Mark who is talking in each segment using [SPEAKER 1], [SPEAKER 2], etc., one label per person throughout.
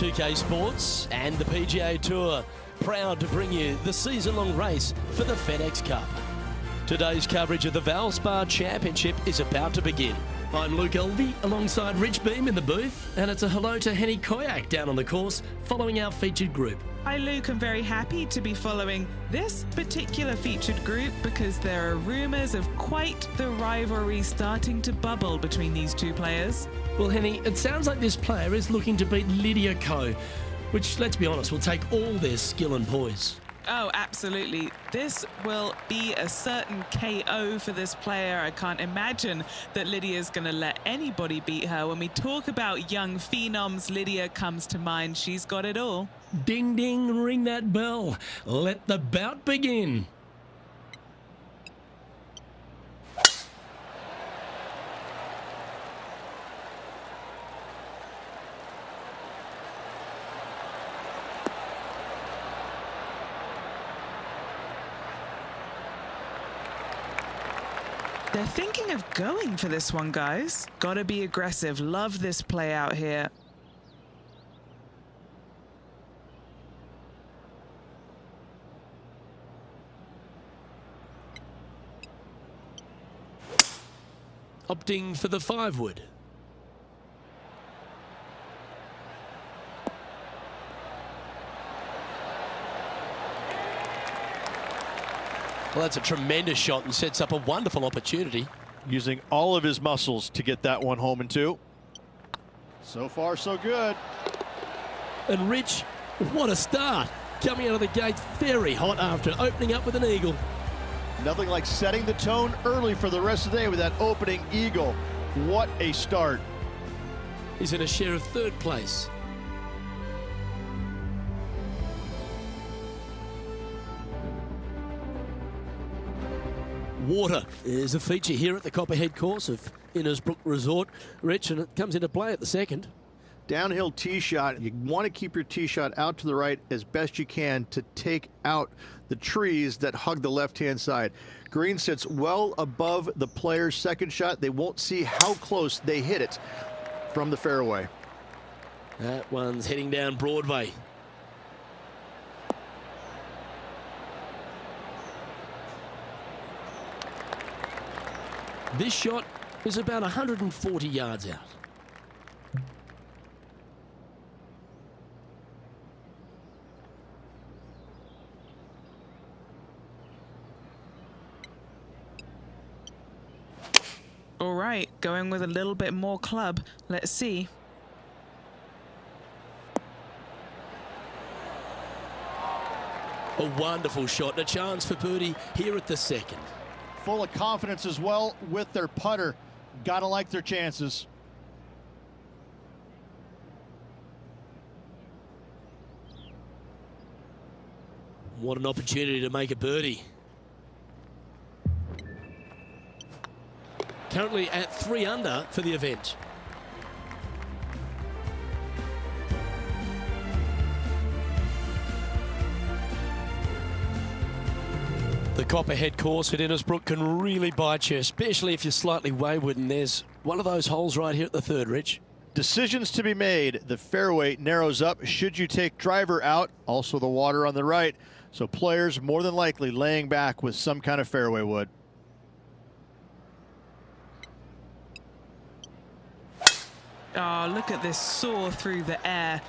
[SPEAKER 1] 2K Sports and the PGA Tour, proud to bring you the season-long race for the FedEx Cup. Today's coverage of the Valspar Championship is about to begin. I'm Luke Elvey alongside Rich Beam in the booth, and it's a hello to Henny Koyak down on the course following our featured group.
[SPEAKER 2] Hi Luke, I'm very happy to be following this particular featured group because there are rumours of quite the rivalry starting to bubble between these two players.
[SPEAKER 1] Well, Henny, it sounds like this player is looking to beat Lydia Ko, which, let's be honest, will take all their skill and poise.
[SPEAKER 2] Oh, absolutely. This will be a certain KO for this player. I can't imagine that Lydia's going to let anybody beat her. When we talk about young phenoms, Lydia comes to mind. She's got it all.
[SPEAKER 1] Ding, ding, ring that bell. Let the bout begin.
[SPEAKER 2] They're thinking of going for this one, guys. Gotta be aggressive. Love this play out here.
[SPEAKER 1] Opting for the 5-wood. Well, that's a tremendous shot and sets up a wonderful opportunity.
[SPEAKER 3] Using all of his muscles to get that one home in two. So far, so good.
[SPEAKER 1] And Rich, what a start. Coming out of the gate very hot after opening up with an eagle.
[SPEAKER 3] Nothing like setting the tone early for the rest of the day with that opening eagle. What a start.
[SPEAKER 1] He's in a share of 3rd place. Water is a feature here at the Copperhead course of Innisbrook Resort, Rich, and it comes into play at the 2nd.
[SPEAKER 3] Downhill tee shot. You want to keep your tee shot out to the right as best you can to take out the trees that hug the left-hand side. Green sits well above the player's 2nd shot. They won't see how close they hit it from the fairway.
[SPEAKER 1] That one's heading down Broadway. This shot is about 140 yards out.
[SPEAKER 2] All right, going with a little bit more club. Let's see.
[SPEAKER 1] A wonderful shot and a chance for birdie here at the 2nd.
[SPEAKER 3] Full of confidence as well with their putter. Gotta like their chances.
[SPEAKER 1] What an opportunity to make a birdie. Currently at 3 under for the event. The Copperhead course at Innisbrook can really bite you, especially if you're slightly wayward, and there's one of those holes right here at the 3rd, Rich.
[SPEAKER 3] Decisions to be made. The fairway narrows up. Should you take driver out? Also the water on the right. So players more than likely laying back with some kind of fairway wood.
[SPEAKER 2] Oh, look at this soar through the air.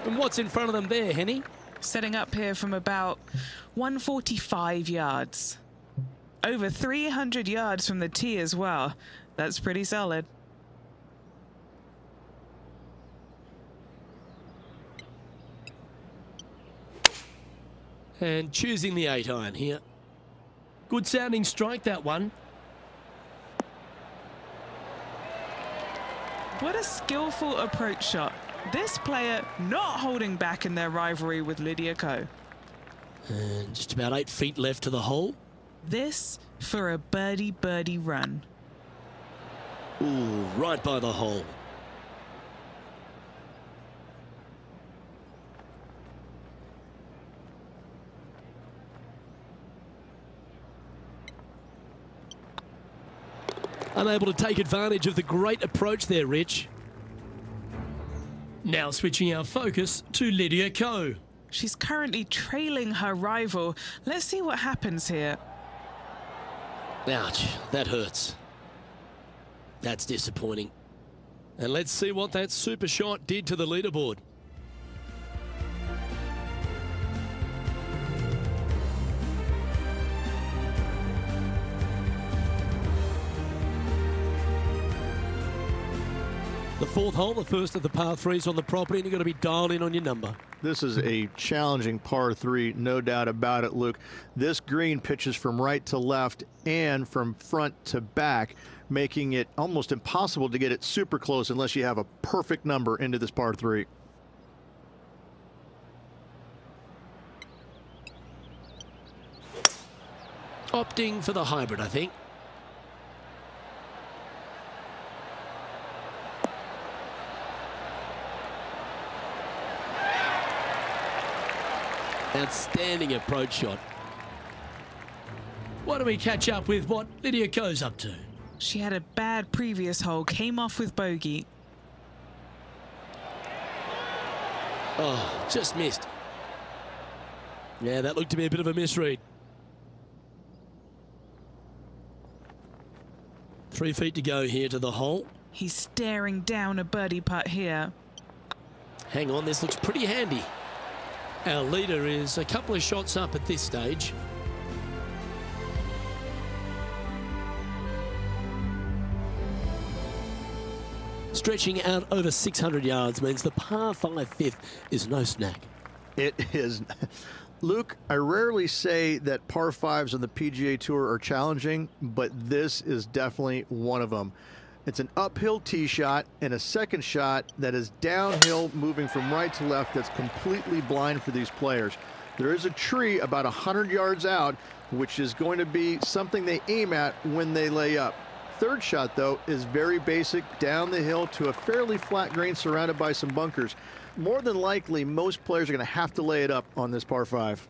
[SPEAKER 1] And what's in front of them there, Henny?
[SPEAKER 2] Setting up here from about 145 yards. Over 300 yards from the tee as well. That's pretty solid.
[SPEAKER 1] And choosing the 8-iron here. Good sounding strike, that one.
[SPEAKER 2] What a skillful approach shot. This player not holding back in their rivalry with Lydia Ko.
[SPEAKER 1] And just about 8 feet left to the hole.
[SPEAKER 2] This for a birdie run.
[SPEAKER 1] Ooh, right by the hole. Unable to take advantage of the great approach there, Rich. Now switching our focus to Lydia Ko.
[SPEAKER 2] She's currently trailing her rival. Let's see what happens here.
[SPEAKER 1] Ouch, that hurts. That's disappointing. And let's see what that super shot did to the leaderboard. The fourth hole, the first of the par threes on the property, and you've got to be dialed in on your number.
[SPEAKER 3] This is a challenging par 3, no doubt about it, Luke. This green pitches from right to left and from front to back, making it almost impossible to get it super close unless you have a perfect number into this par 3.
[SPEAKER 1] Opting for the hybrid, I think. Outstanding approach shot. Why don't we catch up with what Lydia Ko's up to?
[SPEAKER 2] She had a bad previous hole, came off with bogey.
[SPEAKER 1] Oh, just missed. Yeah, that looked to be a bit of a misread. 3 feet to go here to the hole.
[SPEAKER 2] He's staring down a birdie putt here.
[SPEAKER 1] Hang on, this looks pretty handy. Our leader is a couple of shots up at this stage. Stretching out over 600 yards means the par 5 fifth is no snack.
[SPEAKER 3] It is. Luke, I rarely say that par 5s on the PGA Tour are challenging, but this is definitely one of them. It's an uphill tee shot and a second shot that is downhill, moving from right to left, that's completely blind for these players. There is a tree about 100 yards out, which is going to be something they aim at when they lay up. Third shot, though, is very basic, down the hill to a fairly flat green surrounded by some bunkers. More than likely, most players are going to have to lay it up on this par 5.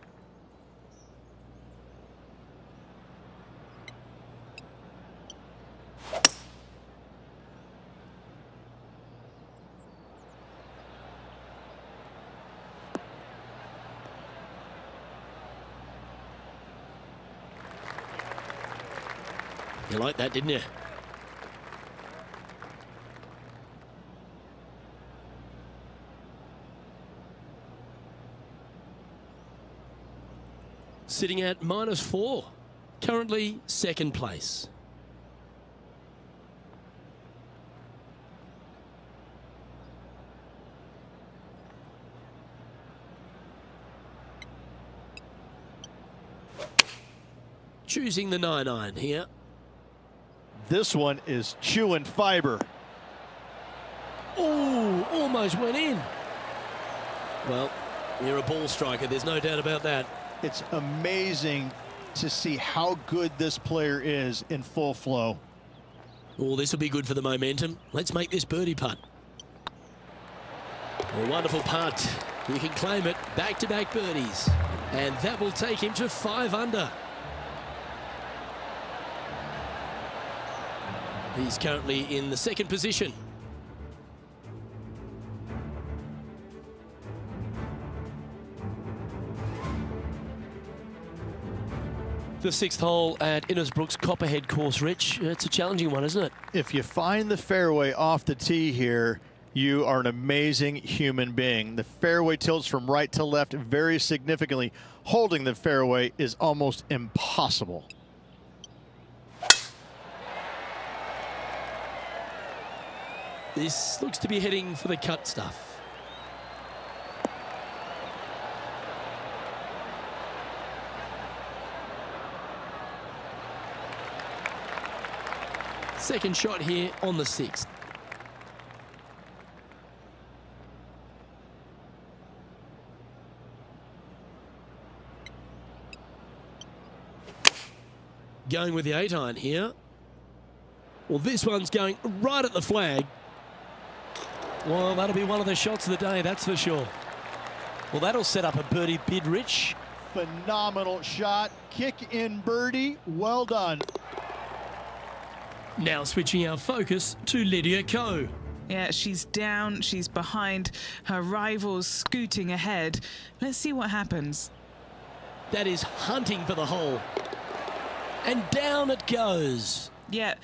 [SPEAKER 1] You liked that, didn't you? Sitting at -4, currently second place. Choosing the 9-iron here.
[SPEAKER 3] This one is chewing fiber.
[SPEAKER 1] Oh, almost went in. Well, you're a ball striker, there's no doubt about that.
[SPEAKER 3] It's amazing to see how good this player is in full flow.
[SPEAKER 1] Oh, this will be good for the momentum. Let's make this birdie putt. A wonderful putt. You can claim it. Back-to-back birdies. And that will take him to 5 under. He's currently in the second position. The 6th hole at Innisbrook's Copperhead course, Rich. It's a challenging one, isn't it?
[SPEAKER 3] If you find the fairway off the tee here, you are an amazing human being. The fairway tilts from right to left very significantly. Holding the fairway is almost impossible.
[SPEAKER 1] This looks to be heading for the cut stuff. Second shot here on the 6th. Going with the 8-iron here. Well, this one's going right at the flag. Well, that'll be one of the shots of the day, that's for sure. Well, that'll set up a birdie bid, Rich.
[SPEAKER 3] Phenomenal shot. Kick in birdie. Well done.
[SPEAKER 1] Now switching our focus to Lydia Ko.
[SPEAKER 2] Yeah, she's down, she's behind, her rivals scooting ahead. Let's see what happens.
[SPEAKER 1] That is hunting for the hole. And down it goes.
[SPEAKER 2] Yeah,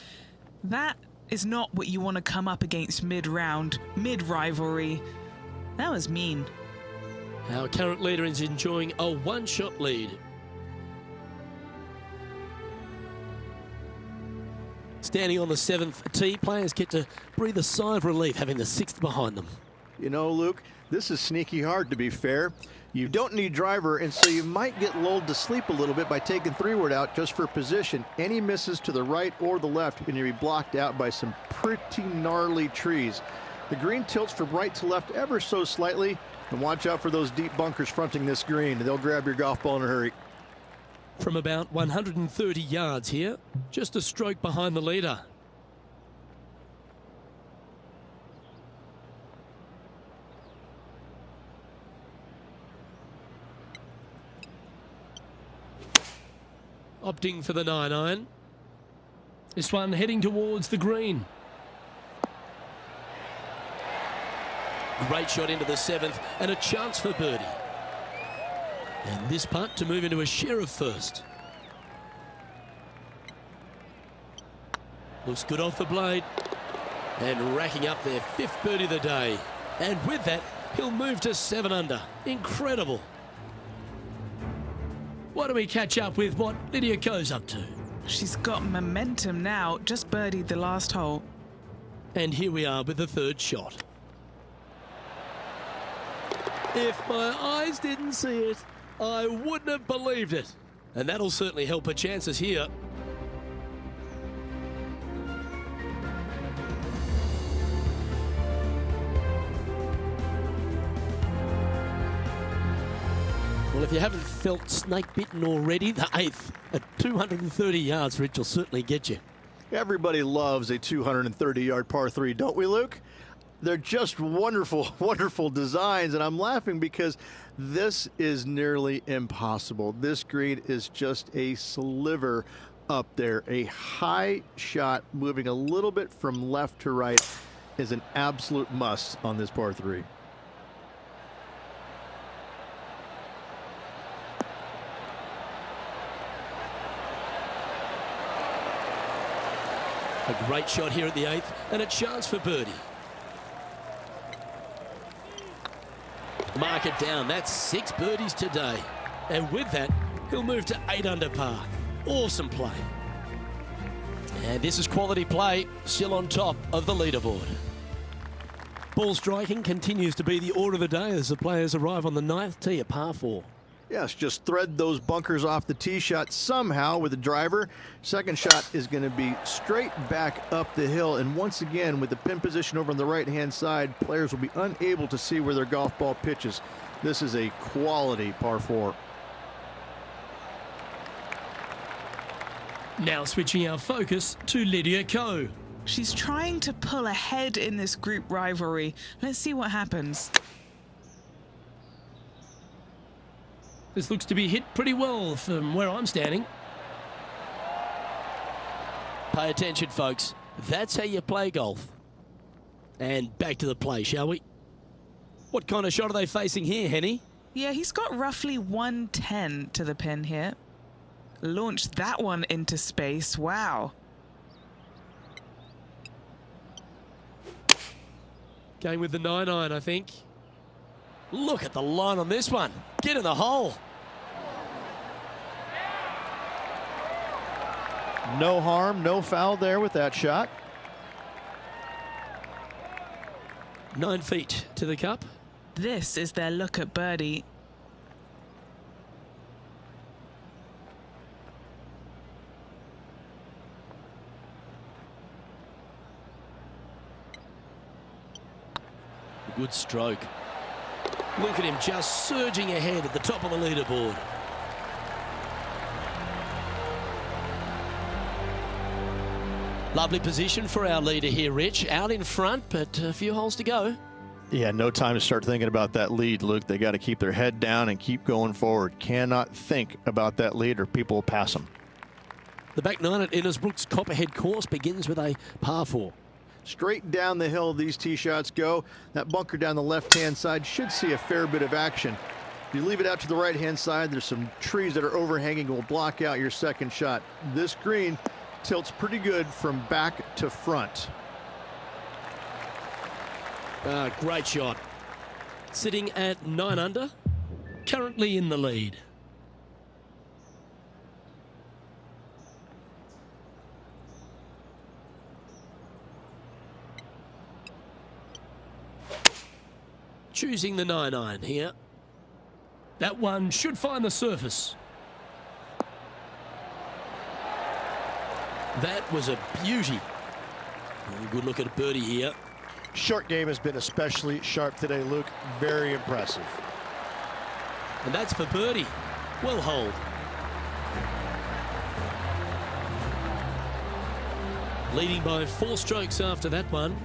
[SPEAKER 2] that is not what you want to come up against mid-round, mid-rivalry. That was mean.
[SPEAKER 1] Our current leader is enjoying a one-shot lead. Standing on the 7th tee, players get to breathe a sigh of relief having the 6th behind them.
[SPEAKER 3] You know, Luke, this is sneaky hard, to be fair. You don't need driver, and so you might get lulled to sleep a little bit by taking 3-wood out just for position. Any misses to the right or the left, and you'll be blocked out by some pretty gnarly trees. The green tilts from right to left ever so slightly, and watch out for those deep bunkers fronting this green. They'll grab your golf ball in a hurry.
[SPEAKER 1] From about 130 yards here, just a stroke behind the leader. Opting for the 9-iron. This one heading towards the green. Great shot into the 7th and a chance for birdie. And this putt to move into a share of first. Looks good off the blade. And racking up their 5th birdie of the day. And with that, he'll move to 7 under. Incredible. Why don't we catch up with what Lydia Ko's up to?
[SPEAKER 2] She's got momentum now, just birdied the last hole.
[SPEAKER 1] And here we are with the 3rd shot. If my eyes didn't see it, I wouldn't have believed it. And that'll certainly help her chances here. Well, if you haven't felt snake bitten already, the 8th at 230 yards, Rich, will certainly get you.
[SPEAKER 3] Everybody loves a 230-yard par 3, don't we, Luke? They're just wonderful, wonderful designs, and I'm laughing because this is nearly impossible. This green is just a sliver up there. A high shot moving a little bit from left to right is an absolute must on this par 3.
[SPEAKER 1] A great shot here at the 8th and a chance for birdie. Mark it down. That's 6 birdies today. And with that, he'll move to 8 under par. Awesome play. And this is quality play, still on top of the leaderboard. Ball striking continues to be the order of the day as the players arrive on the 9th tee, a par 4.
[SPEAKER 3] Yes, just thread those bunkers off the tee shot somehow with the driver. Second shot is going to be straight back up the hill. And once again, with the pin position over on the right-hand side, players will be unable to see where their golf ball pitches. This is a quality par 4.
[SPEAKER 1] Now switching our focus to Lydia Ko.
[SPEAKER 2] She's trying to pull ahead in this group rivalry. Let's see what happens.
[SPEAKER 1] This looks to be hit pretty well from where I'm standing. Pay attention, folks. That's how you play golf. And back to the play, shall we? What kind of shot are they facing here, Henny?
[SPEAKER 2] Yeah, he's got roughly 110 to the pin here. Launched that one into space. Wow.
[SPEAKER 1] Going with the 9-iron, I think. Look at the line on this one. Get in the hole.
[SPEAKER 3] No harm, no foul there with that shot.
[SPEAKER 1] 9 feet to the cup.
[SPEAKER 2] This is their look at birdie.
[SPEAKER 1] Good stroke. Look at him just surging ahead at the top of the leaderboard. Lovely position for our leader here, Rich. Out in front, but a few holes to go.
[SPEAKER 3] Yeah, no time to start thinking about that lead, Luke. They got to keep their head down and keep going forward. Cannot think about that lead or people will pass them.
[SPEAKER 1] The back nine at Innisbrook's Copperhead course begins with a par 4.
[SPEAKER 3] Straight down the hill these tee shots go. That bunker down the left-hand side should see a fair bit of action. If you leave it out to the right-hand side, there's some trees that are overhanging will block out your second shot. This green tilts pretty good from back to front.
[SPEAKER 1] Great shot. Sitting at 9 under, currently in the lead. Choosing the 9-iron here. That one should find the surface. That was a beauty. Good look at a birdie here.
[SPEAKER 4] Short game has been especially sharp today, Luke. Very impressive.
[SPEAKER 1] And that's for birdie. Well holed. Leading by 4 strokes after that one.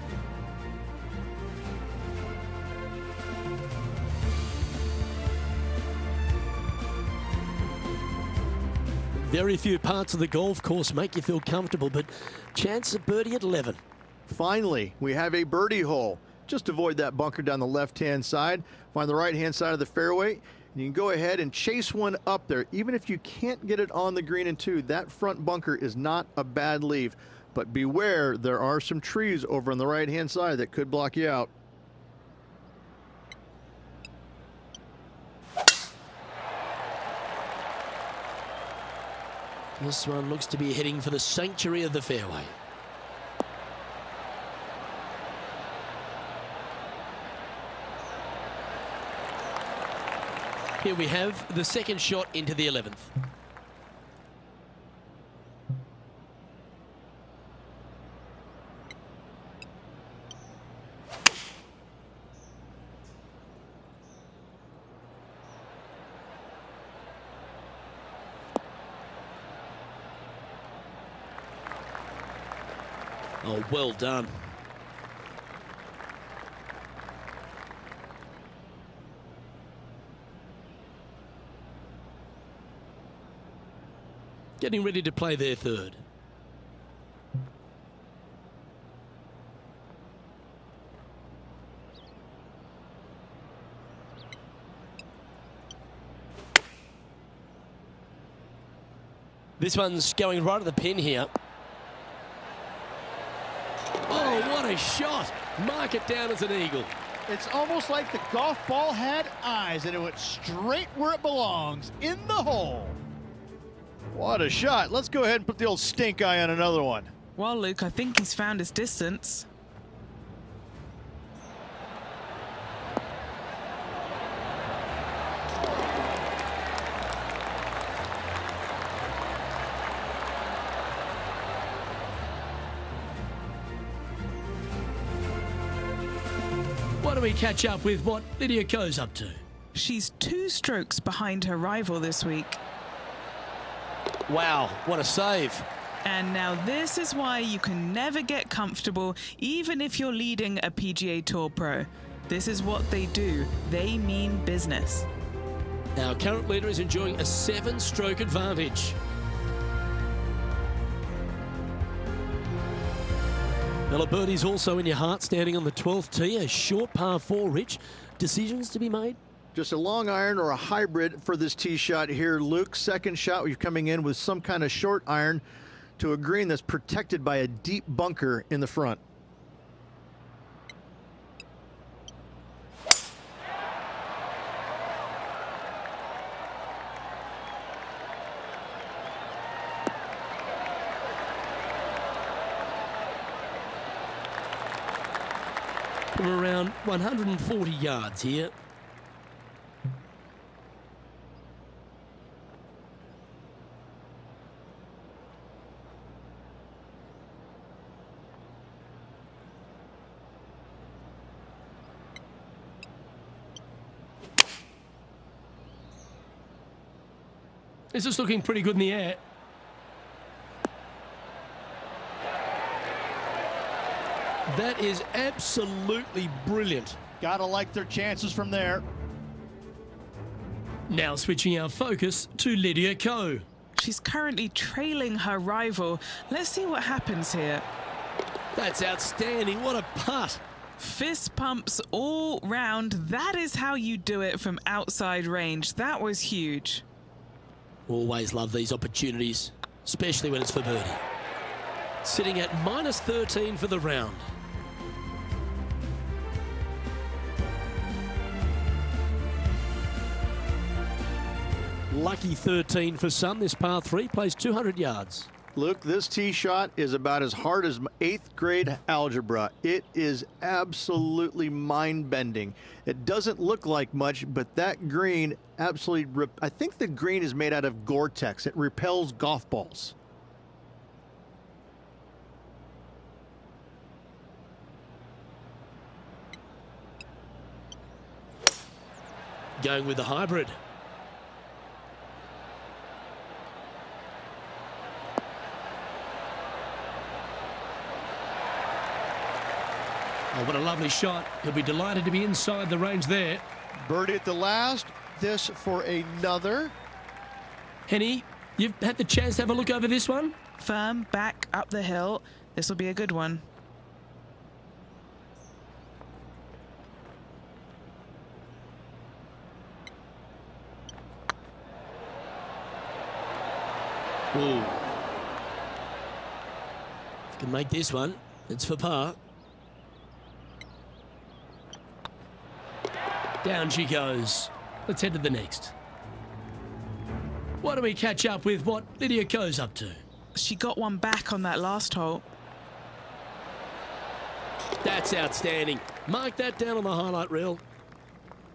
[SPEAKER 1] Very few parts of the golf course make you feel comfortable, but chance of birdie at 11.
[SPEAKER 3] Finally, we have a birdie hole. Just avoid that bunker down the left-hand side. Find the right-hand side of the fairway, and you can go ahead and chase one up there. Even if you can't get it on the green in 2, that front bunker is not a bad leave. But beware, there are some trees over on the right-hand side that could block you out.
[SPEAKER 1] This one looks to be heading for the sanctuary of the fairway. Here we have the second shot into the 11th. Oh, well done. Getting ready to play their third. This one's going right at the pin here. Oh, what a shot. Mark it down as an eagle.
[SPEAKER 4] It's almost like the golf ball had eyes and it went straight where it belongs, in the hole. What a shot. Let's go ahead and put the old stink eye on another one.
[SPEAKER 2] Well, Luke, I think he's found his distance.
[SPEAKER 1] Why don't we catch up with what Lydia Ko's up to?
[SPEAKER 2] She's 2 strokes behind her rival this week.
[SPEAKER 1] Wow, what a save.
[SPEAKER 2] And now this is why you can never get comfortable, even if you're leading a PGA Tour pro. This is what they do. They mean business.
[SPEAKER 1] Our current leader is enjoying a 7-stroke advantage. Well, a birdie's also in your heart, standing on the 12th tee, a short par 4, Rich. Decisions to be made?
[SPEAKER 3] Just a long iron or a hybrid for this tee shot here, Luke. Second shot, you're coming in with some kind of short iron to a green that's protected by a deep bunker in the front.
[SPEAKER 1] From around 140 yards here. This is looking pretty good in the air. That is absolutely brilliant.
[SPEAKER 4] Gotta like their chances from there.
[SPEAKER 1] Now switching our focus to Lydia Ko.
[SPEAKER 2] She's currently trailing her rival. Let's see what happens here.
[SPEAKER 1] That's outstanding. What a putt.
[SPEAKER 2] Fist pumps all round. That is how you do it from outside range. That was huge.
[SPEAKER 1] Always love these opportunities, especially when it's for birdie. Sitting at -13 for the round. Lucky 13 for some. This par 3 plays 200 yards.
[SPEAKER 3] Luke, this tee shot is about as hard as 8th grade algebra. It is absolutely mind-bending. It doesn't look like much, but that green absolutely, I think the green is made out of Gore-Tex. It repels golf balls.
[SPEAKER 1] Going with the hybrid. Oh, what a lovely shot. He'll be delighted to be inside the range there.
[SPEAKER 4] Birdie at the last. This for another.
[SPEAKER 1] Henny, you've had the chance to have a look over this one?
[SPEAKER 2] Firm back up the hill. This will be a good one.
[SPEAKER 1] Ooh. If you can make this one, it's for par. Down she goes. Let's head to the next. Why don't we catch up with what Lydia Ko's up to?
[SPEAKER 2] She got one back on that last hole.
[SPEAKER 1] That's outstanding. Mark that down on the highlight reel.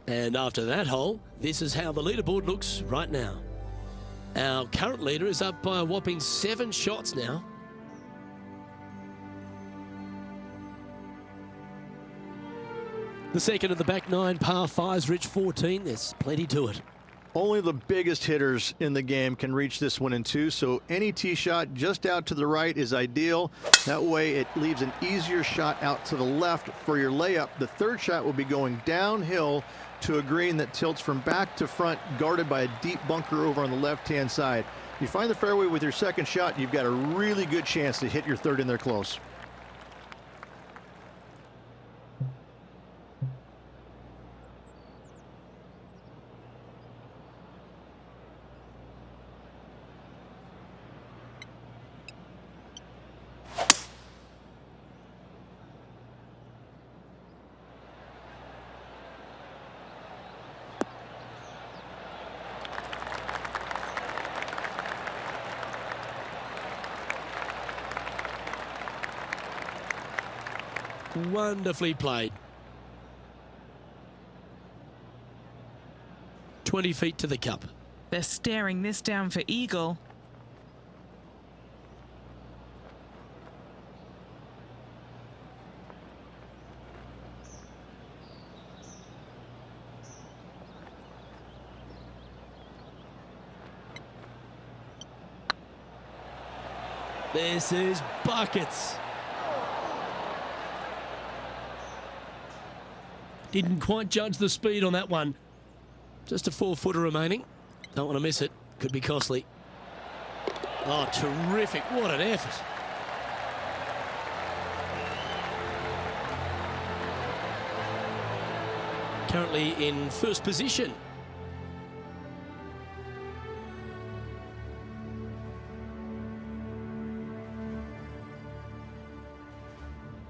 [SPEAKER 1] And after that hole, this is how the leaderboard looks right now. Our current leader is up by a whopping 7 shots now. The second of the back 9 par 5s, Rich 14. There's plenty to it.
[SPEAKER 3] Only the biggest hitters in the game can reach this one in 2, so any tee shot just out to the right is ideal. That way it leaves an easier shot out to the left for your layup. The third shot will be going downhill to a green that tilts from back to front, guarded by a deep bunker over on the left-hand side. If you find the fairway with your second shot, you've got a really good chance to hit your third in there close.
[SPEAKER 1] Wonderfully played. 20 feet to the cup.
[SPEAKER 2] They're staring this down for eagle.
[SPEAKER 1] This is buckets. Didn't quite judge the speed on that one. Just a 4-footer remaining. Don't want to miss it. Could be costly. Oh, terrific. What an effort. Currently in first position.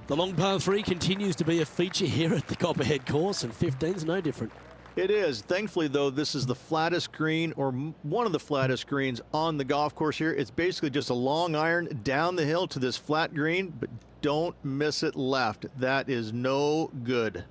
[SPEAKER 1] The long par 3 continues to be a feature here at the Copperhead course, and 15's no different.
[SPEAKER 3] It is. Thankfully, though, this is the flattest green, or one of the flattest greens on the golf course here. It's basically just a long iron down the hill to this flat green, but don't miss it left. That is no good.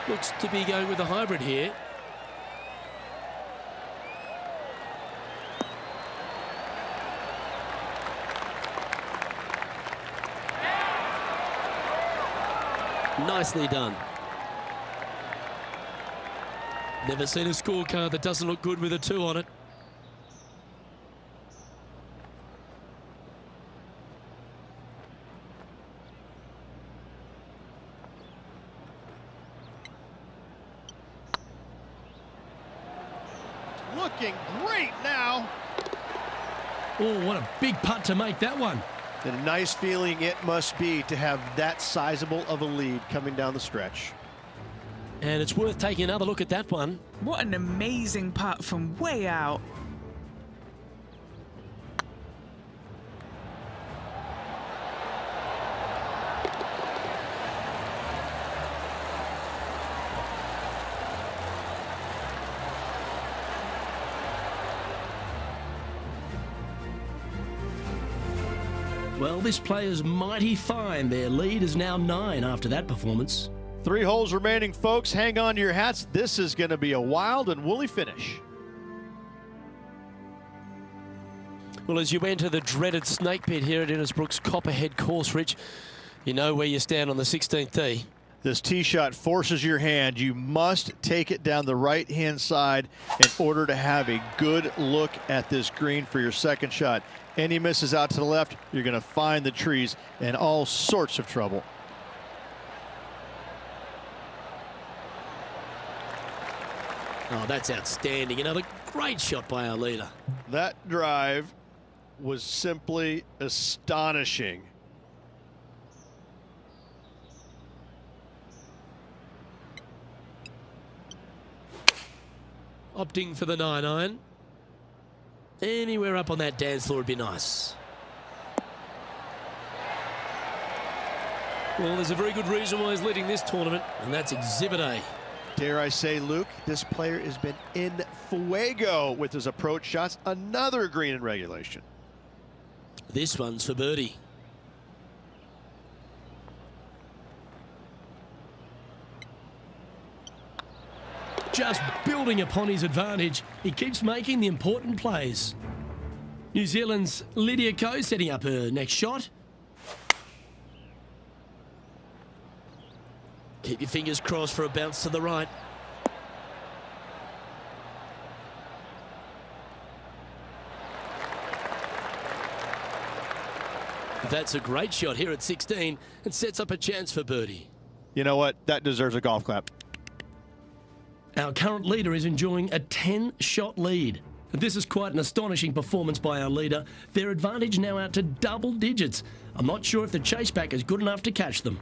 [SPEAKER 1] Looks to be going with a hybrid here. Nicely done. Never seen a scorecard that doesn't look good with a 2 on it.
[SPEAKER 4] looking great now.
[SPEAKER 1] Oh, what a big putt to make that one.
[SPEAKER 3] And a nice feeling it must be to have that sizable of a lead coming down the stretch.
[SPEAKER 1] And it's worth taking another look at that one.
[SPEAKER 2] What an amazing putt from way out.
[SPEAKER 1] Well, this player's mighty fine. Their lead is now 9 after that performance.
[SPEAKER 3] 3 holes remaining, folks. Hang on to your hats. This is going to be a wild and woolly finish.
[SPEAKER 1] Well, as you enter the dreaded snake pit here at Innisbrook's Copperhead course, Rich, you know where you stand on the 16th tee.
[SPEAKER 3] This tee shot forces your hand. You must take it down the right-hand side in order to have a good look at this green for your second shot. Any misses out to the left, you're going to find the trees in all sorts of trouble.
[SPEAKER 1] Oh, that's outstanding. Another great shot by our leader.
[SPEAKER 3] That drive was simply astonishing.
[SPEAKER 1] Opting for the 9-iron. Anywhere up on that dance floor would be nice. Well, there's a very good reason why he's leading this tournament, and that's Exhibit A.
[SPEAKER 3] Dare I say, Luke, this player has been in fuego with his approach shots. Another green in regulation.
[SPEAKER 1] This one's for birdie. Just building upon his advantage, he keeps making the important plays. New Zealand's Lydia Ko setting up her next shot. Keep your fingers crossed for a bounce to the right. That's a great shot here at 16 and sets up a chance for birdie.
[SPEAKER 3] You know what? That deserves a golf clap.
[SPEAKER 1] Our current leader is enjoying a 10-shot lead. This is quite an astonishing performance by our leader. Their advantage now out to double digits. I'm not sure if the chase back is good enough to catch them.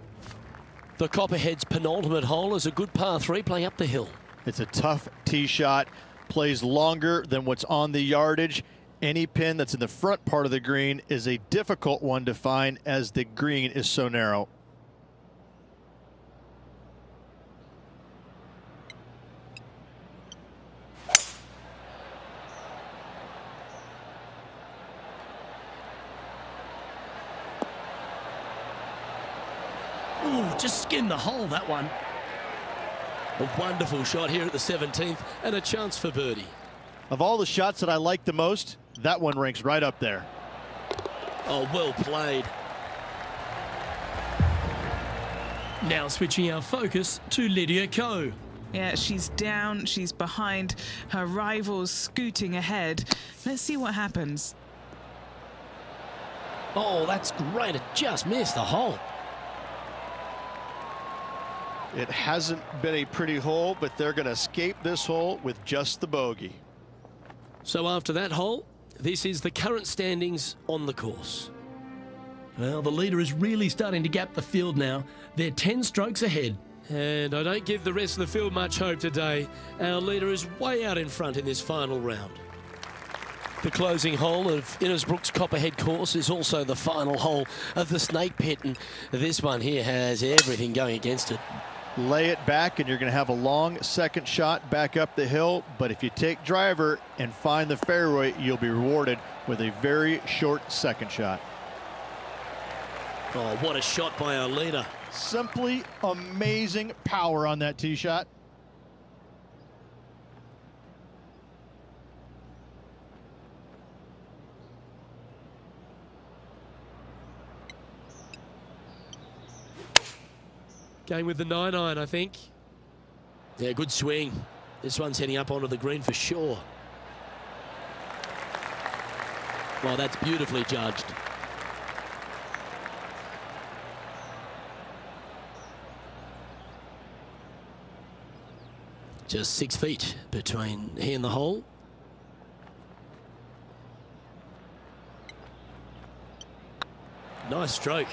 [SPEAKER 1] The Copperhead's penultimate hole is a good par 3 playing up the hill.
[SPEAKER 3] It's a tough tee shot, plays longer than what's on the yardage. Any pin that's in the front part of the green is a difficult one to find as the green is so narrow.
[SPEAKER 1] Ooh, just skinned the hole, that one. A wonderful shot here at the 17th and a chance for birdie.
[SPEAKER 3] Of all the shots that I like the most, that one ranks right up there.
[SPEAKER 1] Oh, well played. Now switching our focus to Lydia Ko.
[SPEAKER 2] Yeah, she's down, she's behind, her rivals scooting ahead. Let's see what happens.
[SPEAKER 1] Oh, that's great. It just missed the hole.
[SPEAKER 3] It hasn't been a pretty hole, but they're going to escape this hole with just the bogey.
[SPEAKER 1] So after that hole, this is the current standings on the course. Well, the leader is really starting to gap the field now. They're 10 strokes ahead. And I don't give the rest of the field much hope today. Our leader is way out in front in this final round. The closing hole of Innisbrook's Copperhead course is also the final hole of the Snake Pit, and this one here has everything going against it.
[SPEAKER 3] Lay it back and you're going to have a long second shot back up the hill, but if you take driver and find the fairway, you'll be rewarded with a very short second shot.
[SPEAKER 1] Oh, what a shot by our leader.
[SPEAKER 4] Simply amazing power on that tee shot.
[SPEAKER 1] Going with the 9-iron, I think. Yeah, good swing. This one's heading up onto the green for sure. Well, that's beautifully judged. Just 6 feet between he and the hole. Nice stroke.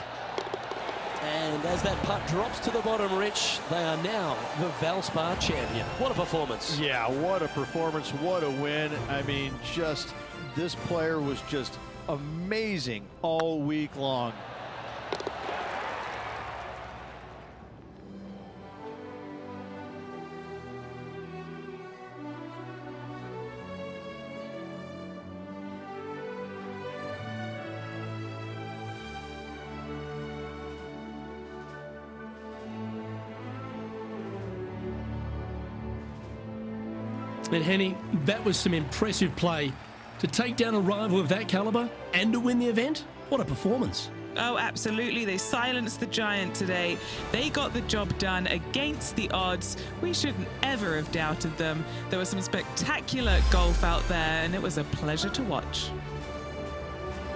[SPEAKER 1] And as that putt drops to the bottom, Rich, they are now the Valspar champion. What a performance.
[SPEAKER 3] Yeah, what a performance, what a win. I mean, just, this player was just amazing all week long.
[SPEAKER 5] And Henny, that was some impressive play. To take down a rival of that caliber and to win the event, what a performance.
[SPEAKER 2] Oh, absolutely. They silenced the giant today. They got the job done against the odds. We shouldn't ever have doubted them. There was some spectacular golf out there, and it was a pleasure to watch.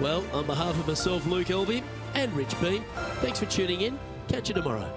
[SPEAKER 1] Well, on behalf of myself, Luke Elby, and Rich B, thanks for tuning in. Catch you tomorrow.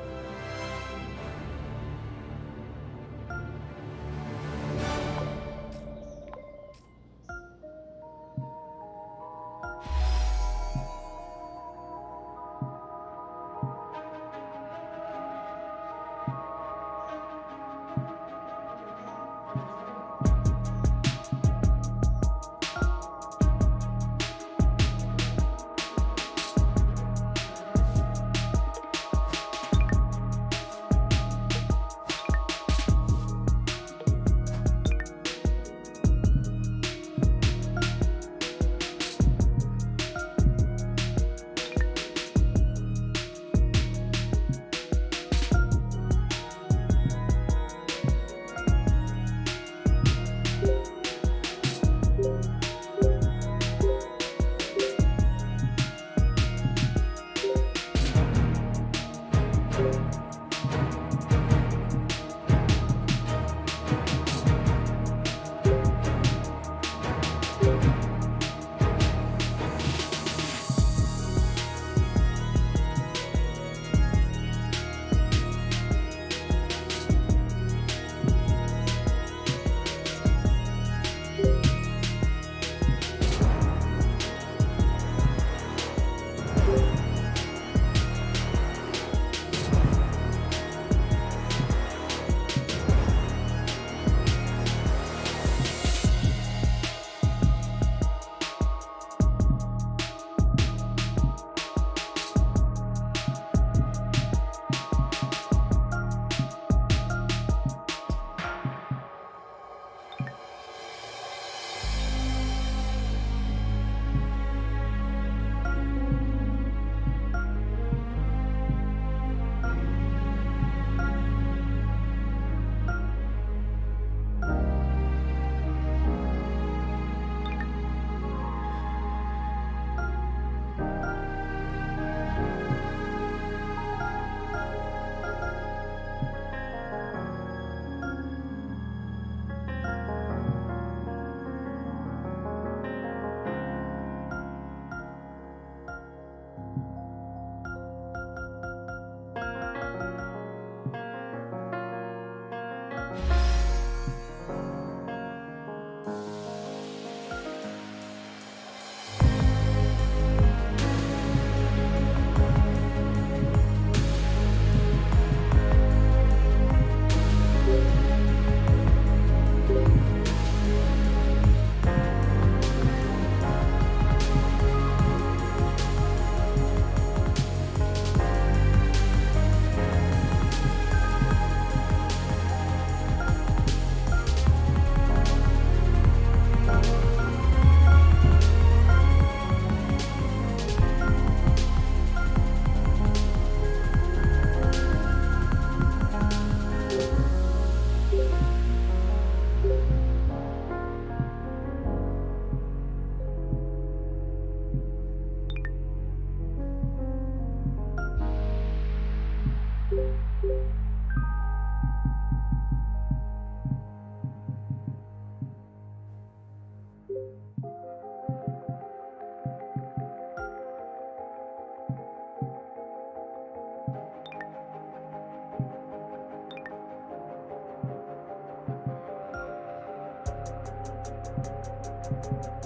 [SPEAKER 3] you.